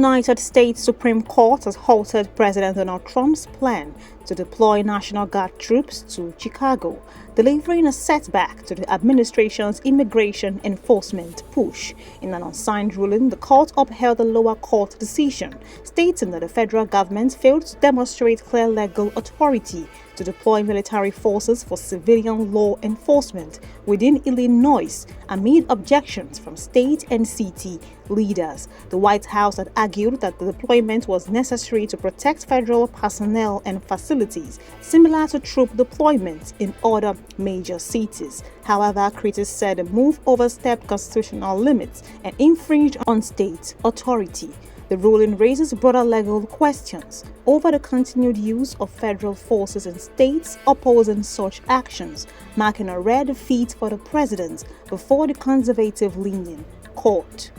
United States Supreme Court has halted President Donald Trump's plan to deploy National Guard troops to Chicago, delivering a setback to the administration's immigration enforcement push. In an unsigned ruling, the court upheld the lower court decision, stating that the federal government failed to demonstrate clear legal authority to deploy military forces for civilian law enforcement within Illinois amid objections from state and city leaders. The White House had argued that the deployment was necessary to protect federal personnel and facilities, similar to troop deployments in other major cities. However, critics said the move overstepped constitutional limits and infringed on state authority. The ruling raises broader legal questions over the continued use of federal forces in states opposing such actions, marking a rare defeat for the president before the conservative-leaning court.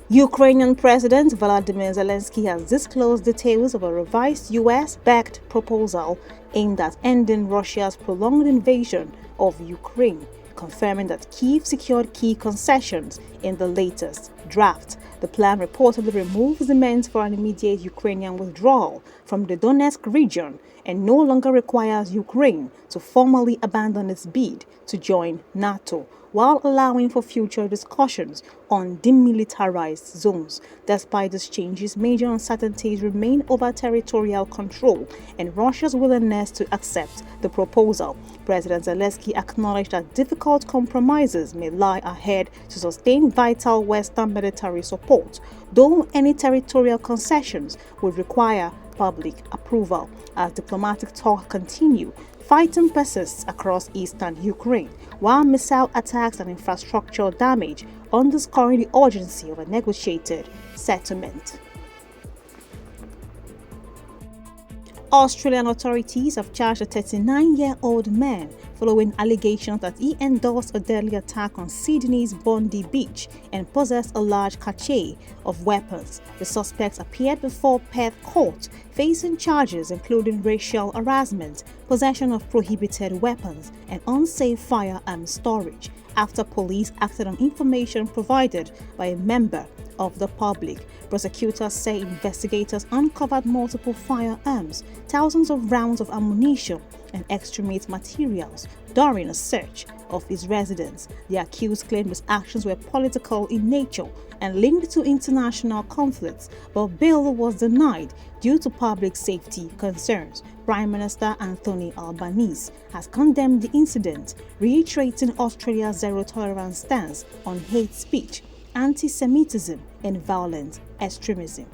Ukrainian President Volodymyr Zelensky has disclosed details of a revised US-backed proposal aimed at ending Russia's prolonged invasion of Ukraine, confirming that Kyiv secured key concessions in the latest draft. The plan reportedly removes demands for an immediate Ukrainian withdrawal from the Donetsk region and no longer requires Ukraine to formally abandon its bid to join NATO, while allowing for future discussions on demilitarized zones. Despite these changes, major uncertainties remain over territorial control and Russia's willingness to accept the proposal. President Zelensky acknowledged that difficult compromises may lie ahead to sustain vital Western military support, though any territorial concessions would require public approval. As diplomatic talks continue, fighting persists across eastern Ukraine, while missile attacks and infrastructure damage underscoring the urgency of a negotiated settlement. Australian authorities have charged a 39-year-old man following allegations that he endorsed a deadly attack on Sydney's Bondi Beach and possessed a large cache of weapons. The suspects appeared before Perth court, facing charges including racial harassment, possession of prohibited weapons, and unsafe firearm storage, after police acted on information provided by a member of the public. Prosecutors say investigators uncovered multiple firearms, thousands of rounds of ammunition, and extremist materials during a search of his residence. The accused claimed his actions were political in nature and linked to international conflicts, but bail was denied due to public safety concerns. Prime Minister Anthony Albanese has condemned the incident, reiterating Australia's zero-tolerance stance on hate speech, anti-Semitism, and violent extremism.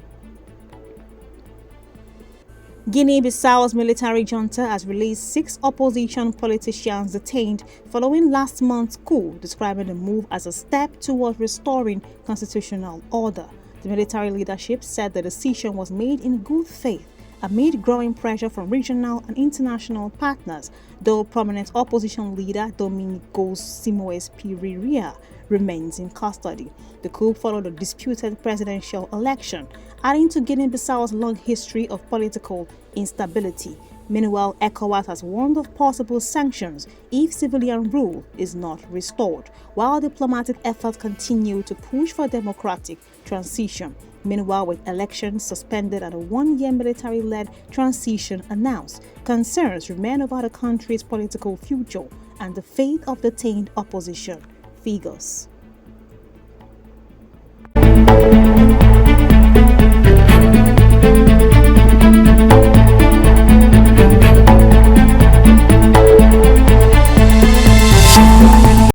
Guinea-Bissau's military junta has released 6 opposition politicians detained following last month's coup, describing the move as a step toward restoring constitutional order. The military leadership said the decision was made in good faith amid growing pressure from regional and international partners, though prominent opposition leader Domingos Simoes Pereira remains in custody. The coup followed a disputed presidential election, adding to Guinea-Bissau's long history of political instability. Meanwhile, ECOWAS has warned of possible sanctions if civilian rule is not restored, while diplomatic efforts continue to push for democratic transition. Meanwhile, with elections suspended and a 1-year military-led transition announced, concerns remain over the country's political future and the fate of detained opposition figures.